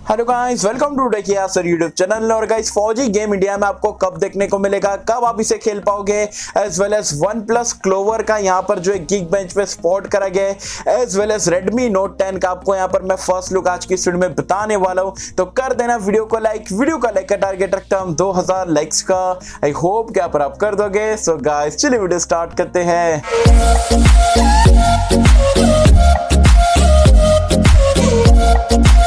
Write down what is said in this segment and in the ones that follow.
Hello guys, welcome to techy Yasir YouTube channel. और guys, FAU-G game India में आपको कब देखने को मिलेगा, कब आप इसे खेल पाओगे, as well as OnePlus clover का यहाँ पर जो है गिग बेंच पे स्पॉट करा गया है, as well as Redmi Note 10 का आपको यहाँ पर मैं फर्स्ट लुक आज की वीडियो में बताने वाला हूँ। तो कर देना वीडियो को लाइक। वीडियो का लाइक का टारगेट रखता हूँ 2000 लाइक्स का। आई होप कि आप कर दोगे। सो गाइस, चलिए वीडियो स्टार्ट करते हैं।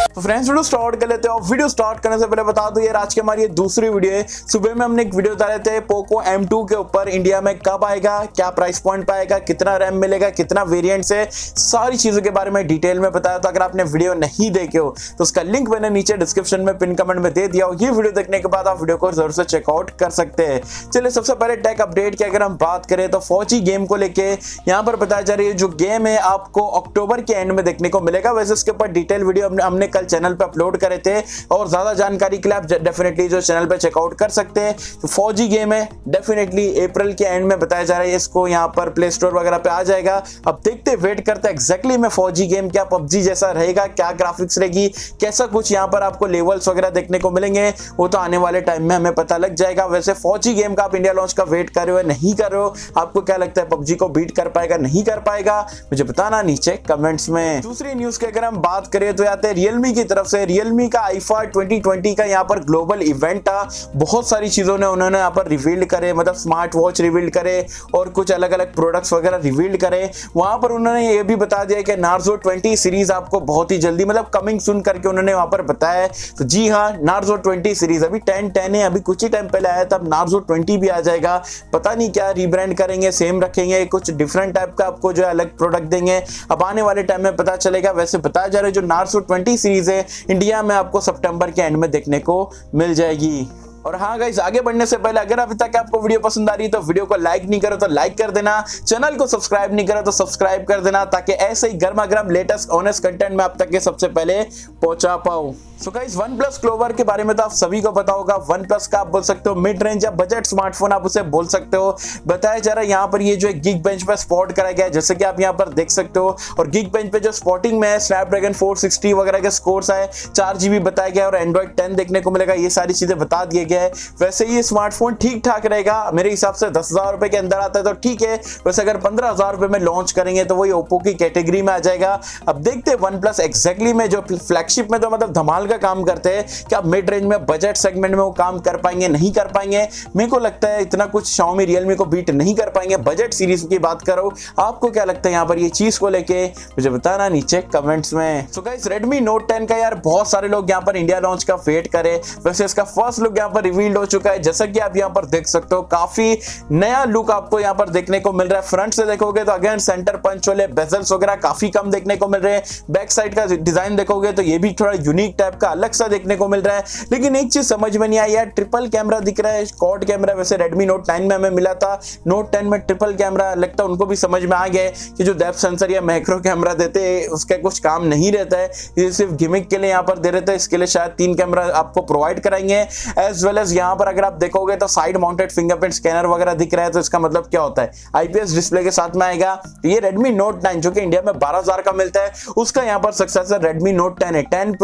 तो फ्रेंड्स, वीडियो स्टार्ट कर लेते हैं। वीडियो स्टार्ट करने से पहले बता दूं, ये आज की हमारी दूसरी वीडियो है। सुबह में हमने एक वीडियो डाले थे पोको M2 के ऊपर, इंडिया में कब आएगा, क्या प्राइस पॉइंट पाएगा, कितना रैम मिलेगा, कितना वेरिएंट्स है, सारी चीजों के बारे में डिटेल में बताया। तो अगर आपने वीडियो नहीं देखे हो तो उसका लिंक मैंने नीचे डिस्क्रिप्शन में पिन कमेंट में दे दिया हो। ये वीडियो देखने के बाद आप वीडियो को जरूर से चेकआउट कर सकते हैं। चलिए, सबसे पहले टेक अपडेट की अगर हम बात करें तो FAU-G गेम को लेके यहाँ पर बताया जा रही है, जो गेम है आपको अक्टूबर के एंड में देखने को मिलेगा। वैसे इसके ऊपर डिटेल वीडियो हमने कल चैनल पे अपलोड करे थे, और ज्यादा जानकारी के लिए आप डेफिनेटली जो चैनल पे चेकआउट कर सकते हैं। तो FAU-G गेम है, डेफिनेटली अप्रैल के एंड में बताया जा रहा है इसको यहाँ पर प्ले स्टोर वगैरह पे आ जाएगा। अब देखते वेट करते एग्जैक्टली में FAU-G गेम क्या PUBG जैसा रहेगा, क्या ग्राफिक्स रहेगी, कैसा कुछ यहाँ पर आपको लेवल्स वगैरह देखने को मिलेंगे, वो तो आने वाले टाइम में हमें पता लग जाएगा। वैसे FAU-G गेम का आप इंडिया लॉन्च का वेट कर रहे हो नहीं कर रहे हो, आपको क्या लगता है PUBG को बीट कर पाएगा नहीं कर पाएगा, मुझे बताना नीचे कमेंट्स में। दूसरी न्यूज की अगर हम बात करें तो आते हैं Realme की तरफ से। Realme का IFA 2020 का यहाँ पर ग्लोबल इवेंट था। बहुत सारी चीजों ने उन्होंने यहाँ पर रिवील करे, मतलब स्मार्ट वॉच रिवील करे और कुछ अलग अलग प्रोडक्ट्स वगैरह रिवील करे। वहां पर उन्होंने ये भी बता दिया कि Narzo 20 सीरीज आपको बहुत ही जल्दी, मतलब कमिंग सुन करके उन्होंने वहां पर बताया। तो जी हाँ, Narzo 20 सीरीज अभी 10 है, अभी कुछ ही टाइम पहले आया था, अब Narzo 20 भी आ जाएगा। पता नहीं क्या रीब्रांड करेंगे, सेम रखेंगे, कुछ डिफरेंट टाइप का आपको जो अलग प्रोडक्ट देंगे, अब आने वाले टाइम में पता चलेगा। वैसे बताया जा रहा है जो Narzo 20 सीरीज है इंडिया में आपको सितंबर के एंड में देखने को मिल जाएगी। और हाँ गाइस, आगे बढ़ने से पहले अगर अभी तक आपको वीडियो पसंद आ रही है तो वीडियो को लाइक नहीं करो तो लाइक कर देना, चैनल को सब्सक्राइब नहीं करो तो सब्सक्राइब कर देना, ताकि ऐसे ही गर्मा गर्म लेटेस्ट ऑनेस्ट कंटेंट में आप तक के सबसे पहले पहुंचा पाऊं। सो गाइस, OnePlus क्लोवर के बारे में तो आप सभी को पता होगा। OnePlus का आप बोल सकते हो मिड रेंज या बजट स्मार्टफोन, आप उसे बोल सकते हो। बताया जा रहा है यहाँ पर ये जो गिग बेंच पे स्पॉट कराया गया है, जैसे कि आप यहाँ पर देख सकते हो। और गिग बेंच पे जो स्पॉटिंग में है स्नैपड्रैगन 460 वगैरह के स्कोर्स है, 4GB बताया गया और Android 10 देखने को मिलेगा। ये सारी चीजें बता दिए गए हैं। वैसे ये स्मार्टफोन ठीक ठाक रहेगा मेरे हिसाब से, 10,000 रुपए के अंदर आता है तो ठीक है। वैसे अगर 15,000 रुपए में लॉन्च करेंगे तो वही ओप्पो की कैटेगरी में आ जाएगा। अब देखते हैं OnePlus एग्जैक्टली में जो फ्लैगशिप में तो मतलब धमाल का काम करते हैं, क्या मिड रेंज में बजट सेगमेंट में वो काम कर पाएंगे नहीं कर पाएंगे। मेरे को लगता है इतना कुछ Xiaomi Realme को बीट नहीं कर पाएंगे। बजट सीरीज की बात करो, आपको क्या लगता है यहाँ पर ये चीज को लेके, मुझे बताना नीचे कमेंट्स में। सो गाइस, Redmi Note 10 का यार बहुत सारे लोग यहाँ पर इंडिया लॉन्च का वेट करे। वैसे इसका फर्स्ट लुक यहाँ पर रिवील्ड हो चुका है, जैसा कि आप यहाँ पर देख सकते हो। काफी नया लुक आपको यहाँ पर देखने को मिल रहा है। फ्रंट से देखोगे तो अगेन सेंटर पंच वाले बेजल्स वगैरह काफी कम देखने को मिल रहे हैं। बैक साइड का डिजाइन देखोगे तो ये भी थोड़ा यूनिक टाइप का अलग सा देखने को मिल रहा है। लेकिन एक चीज समझ में नहीं आई यार, ट्रिपल कैमरा दिख रहा है, क्वाड कैमरा वैसे Redmi Note 9 में हमें मिला था। Note 10 में ट्रिपल कैमरा, लगता है उनको भी समझ में आ गया कि जो डेप्थ सेंसर या मैक्रो कैमरा देते हैं उसका कुछ काम नहीं रहता है, ये सिर्फ गिमिक के लिए यहाँ पर दे रहे थे। इसके लिए शायद 3 कैमरा आपको प्रोवाइड कराएंगे। एज वेल एज यहाँ पर अगर आप देखोगे तो साइड माउंटेड फिंगरप्रिंट स्कैनर वगैरह दिख रहा है। तो इसका मतलब क्या होता है, IPS डिस्प्ले के साथ में आएगा। तो ये Redmi Note 9 जो कि इंडिया में 12,000 का मिलता है, उसका यहाँ पर सक्सेसर Redmi Note 10 है। 10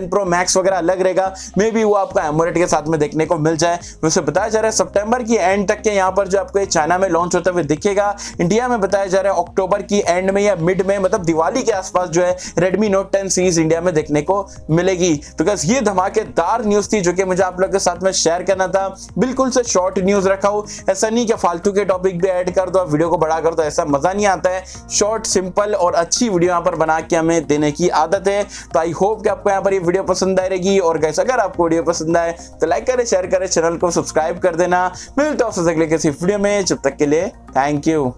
Pro Max वगैरह अलग रहेगा, मे बी वो आपको AMOLED के साथ में देखने को मिल जाए। वैसे बताया जा रहा है सितंबर की एंड तक के यहाँ पर जो आपको चाइना में लॉन्च होता हुए दिखेगा। इंडिया में बताया जा रहा है अक्टूबर की एंड में या मिड में, मतलब दिवाली के आसपास जो है Redmi Note 10 सीरीज इंडिया में देखने को मिलेगी। तो गाइस, ये धमाकेदार न्यूज थी जो कि मुझे आप लोगों के साथ में शेयर करना था। बिल्कुल से शॉर्ट न्यूज रखा हूं, ऐसा नहीं कि फालतू के टॉपिक भी ऐड कर दो, वीडियो को बड़ा कर दो, ऐसा मजा नहीं आता है। शॉर्ट सिंपल और अच्छी वीडियो यहाँ पर बना के हमें देने की आदत है। तो आई होप कि आपको यहाँ पर ये वीडियो पसंद आएगी। और गाइस, अगर आपको वीडियो पसंद आए तो लाइक करें, शेयर करें, चैनल को सब्सक्राइब कर देना। मिलते हैं आपसे अगले किसी वीडियो में, जब तक के लिए थैंक यू।